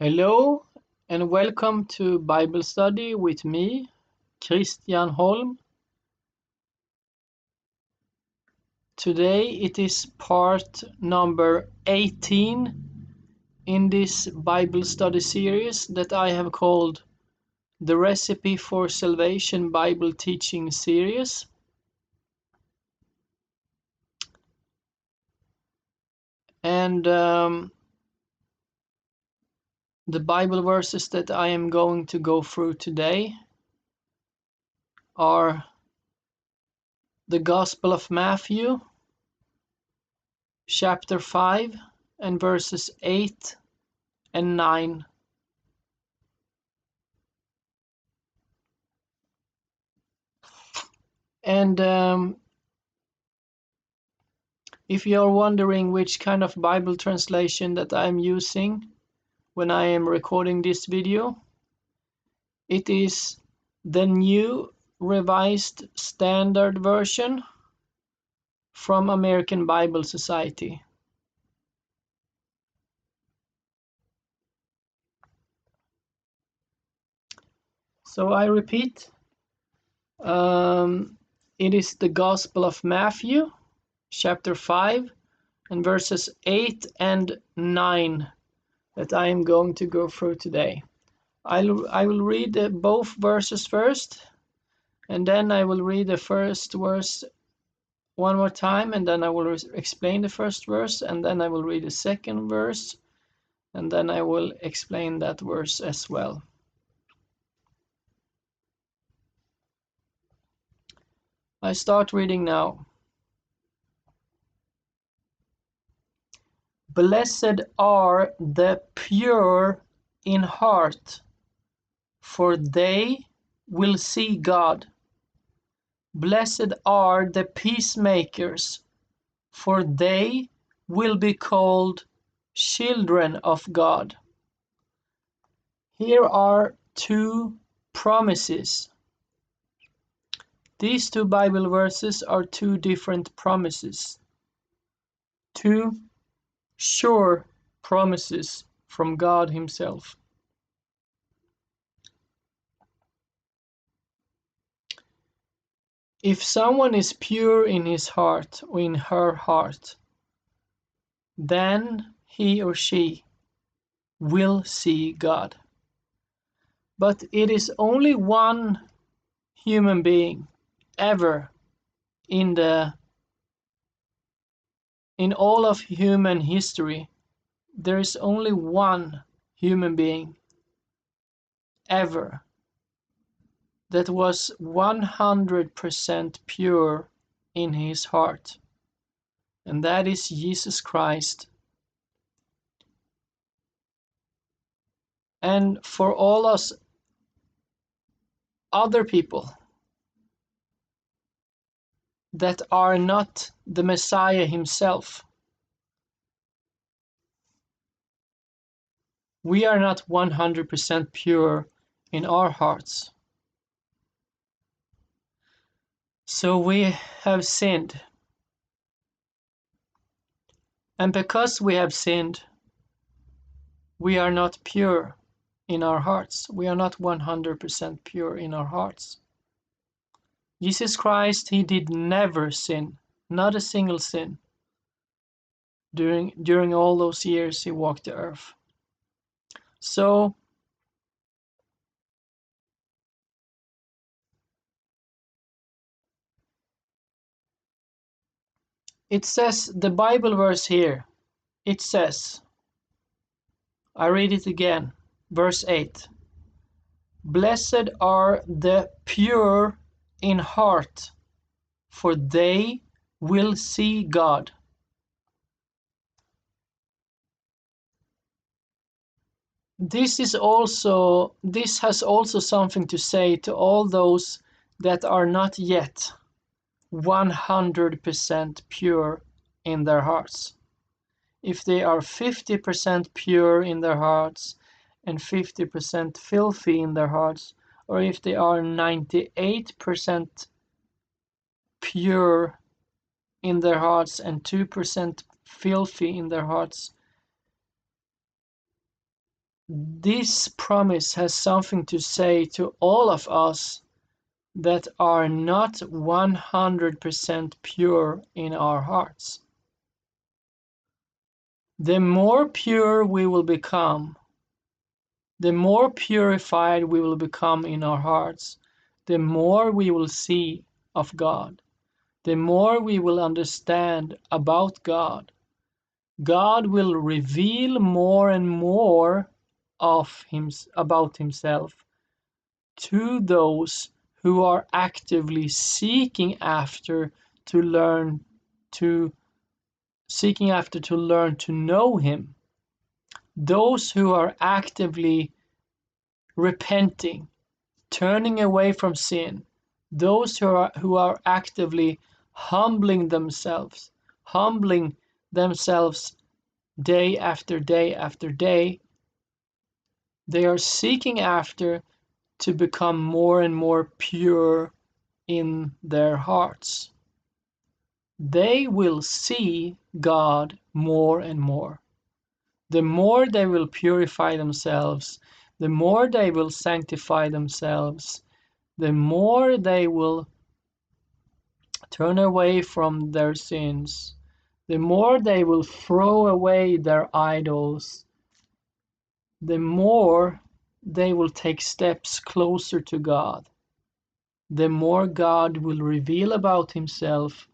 Hello and welcome to Bible study with me, Christian Holm. Today it is part number 18 in this Bible study series that I have called the Recipe for Salvation Bible Teaching Series. And the Bible verses that I am going to go through today are the Gospel of Matthew, chapter 5 and verses 8 and 9. And if you're wondering which kind of Bible translation that I'm using when I am recording this video, it is the New Revised Standard Version from American Bible Society. So I repeat, it is the Gospel of Matthew, chapter 5 and verses 8 and 9 that I am going to go through today. I will read both verses first, and then I will read the first verse one more time, and then I will explain the first verse, and then I will read the second verse, and then I will explain that verse as well. I start reading now. Blessed are the pure in heart, for they will see God. Blessed are the peacemakers, for they will be called children of God. Here are two promises. These two Bible verses are two different promises. Two sure promises from God Himself. If someone is pure in his heart or in her heart, then he or she will see God. But it is only one human being ever in all of human history. There is only one human being ever that was 100% pure in his heart, and that is Jesus Christ. And for all us other people that are not the Messiah himself, we are not 100% pure in our hearts. So we have sinned. And because we have sinned, we are not pure in our hearts. We are not 100% pure in our hearts. Jesus Christ, He did never sin, not a single sin, during all those years He walked the earth. So it says, the Bible verse here, it says, I read it again, verse 8. Blessed are the pure in heart, for they will see God. This has also something to say to all those that are not yet 100% pure in their hearts. If they are 50% pure in their hearts and 50% filthy in their hearts, or if they are 98% pure in their hearts and 2% filthy in their hearts, This promise has something to say to all of us that are not 100% pure in our hearts. The more pure we will become, the more purified we will become in our hearts, the more we will see of God, the more we will understand about God. God will reveal more and more of about himself to those who are actively seeking after to learn to know him. Those who are actively repenting, turning away from sin, those who are actively humbling themselves day after day after day, they are seeking after to become more and more pure in their hearts. They will see God more and more. The more they will purify themselves, the more they will sanctify themselves, the more they will turn away from their sins, the more they will throw away their idols, the more they will take steps closer to God, the more God will reveal about himself,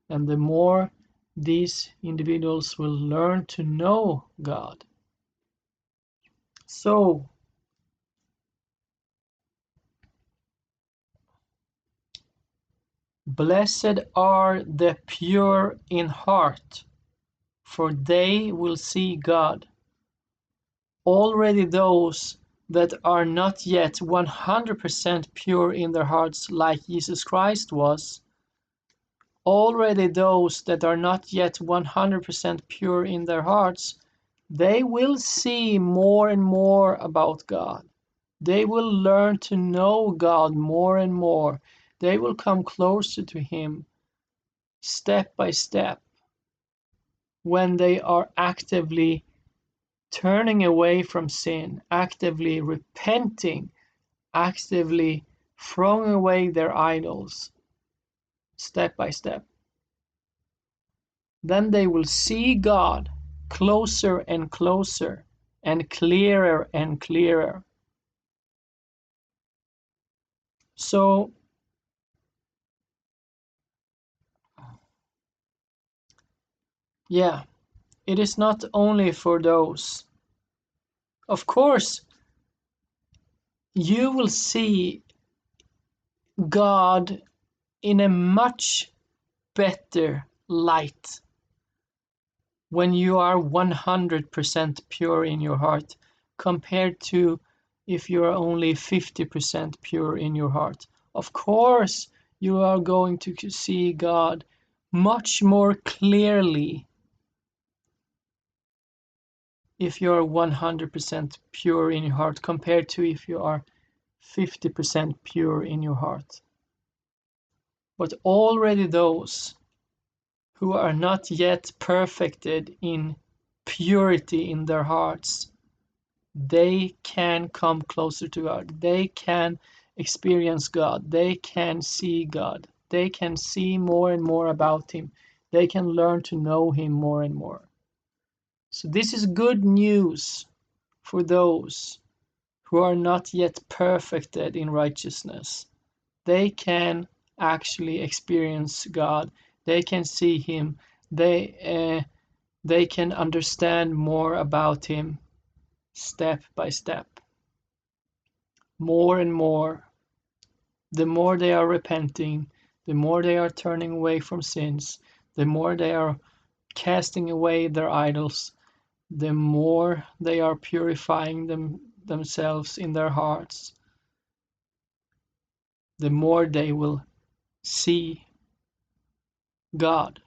and the more these individuals will learn to know God. So, blessed are the pure in heart, for they will see God. Already those that are not yet 100% pure in their hearts, like Jesus Christ was, already those that are not yet 100% pure in their hearts, they will see more and more about God. They will learn to know God more and more. They will come closer to him step by step when they are actively turning away from sin, actively repenting, actively throwing away their idols, step by step. Then they will see God closer and closer and clearer and clearer. So, yeah, it is not only for those. Of course, you will see God in a much better light when you are 100% pure in your heart compared to if you are only 50% pure in your heart. Of course, you are going to see God much more clearly if you are 100% pure in your heart compared to if you are 50% pure in your heart. But already those who are not yet perfected in purity in their hearts, they can come closer to God. They can experience God. They can see God. They can see more and more about him. They can learn to know him more and more. So this is good news for those who are not yet perfected in righteousness. They can actually experience God. They can see him. They can understand more about him step by step. More and more. The more they are repenting, the more they are turning away from sins, the more they are casting away their idols, the more they are purifying themselves in their hearts, the more they will see God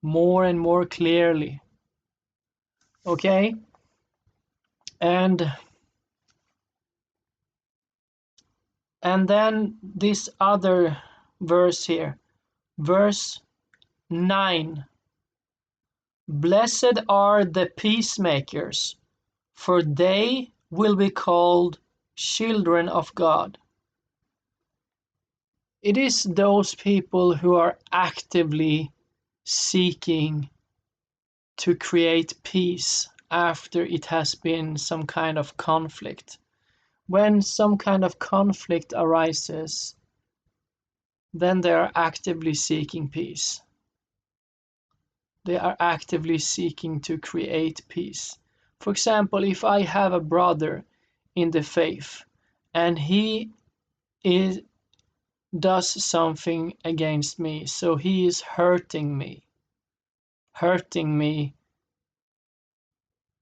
more and more clearly. Okay? And then this other verse here, verse 9. Blessed are the peacemakers, for they will be called children of God. It is those people who are actively seeking to create peace after it has been some kind of conflict. When some kind of conflict arises, then they are actively seeking peace. They are actively seeking to create peace. For example, if I have a brother in the faith and he does something against me, so he is hurting me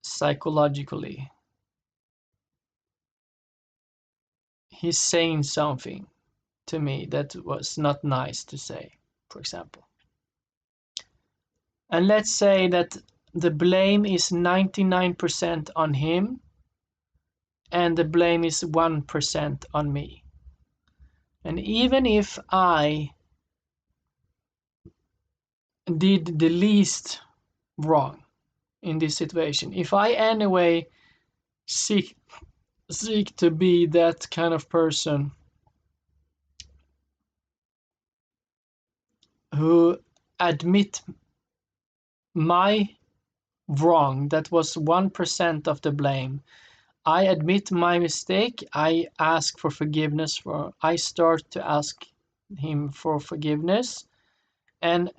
psychologically. He's saying something to me that was not nice to say, for example. And let's say that the blame is 99% on him and the blame is 1% on me. And even if I did the least wrong in this situation, if I anyway seek to be that kind of person who admit my wrong, that was 1% of the blame. I admit my mistake. I ask for forgiveness. I start to ask him for forgiveness, and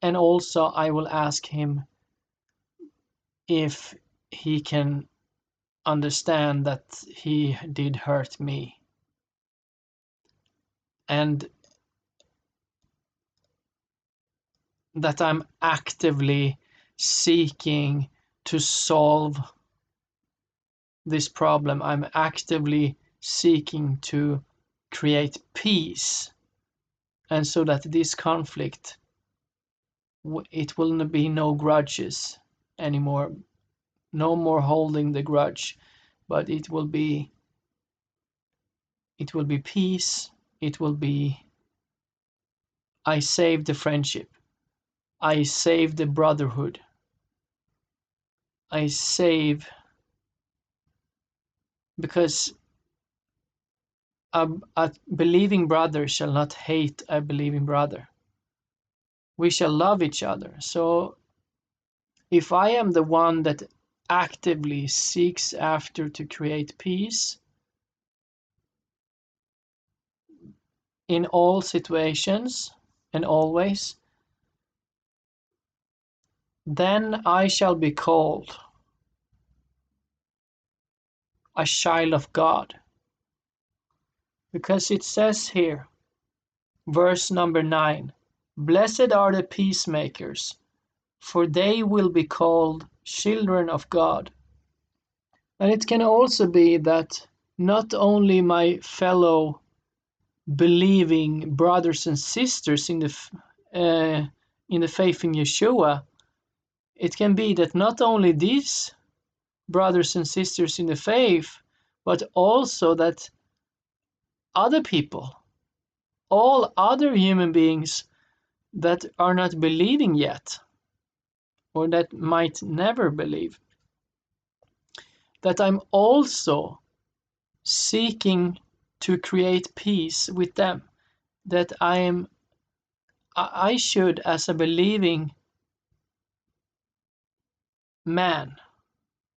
also I will ask him if he can understand that he did hurt me, and that I'm actively seeking to solve this problem. I'm actively seeking to create peace, and so that this conflict, it will be no grudges anymore, no more holding the grudge, but it will be peace. It will be, I save the friendship, I save the brotherhood, I save, because a believing brother shall not hate a believing brother. We shall love each other. So if I am the one that actively seeks after to create peace in all situations and always, then I shall be called a child of God. Because it says here, verse number 9, blessed are the peacemakers, for they will be called children of God. And it can also be that not only my fellow believing brothers and sisters in the faith in YeHoWaH, it can be that not only these brothers and sisters in the faith, but also that other people, all other human beings that are not believing yet, or that might never believe, that I'm also seeking to create peace with them, that I should, as a believing man,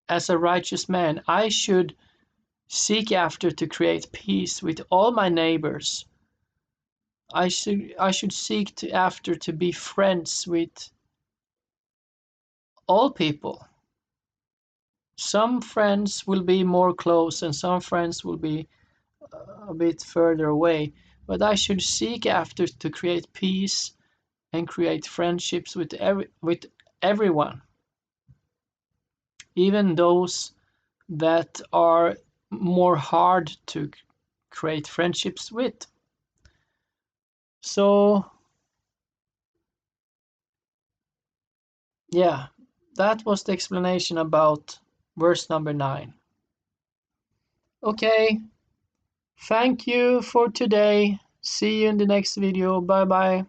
as a righteous man, I should seek after to create peace with all my neighbors. I should seek after to be friends with all people. Some friends will be more close and some friends will be a bit further away, but I should seek after to create peace and create friendships with everyone, even those that are more hard to create friendships with. So yeah, that was the explanation about verse number 9. Okay, thank you for today. See you in the next video. Bye bye.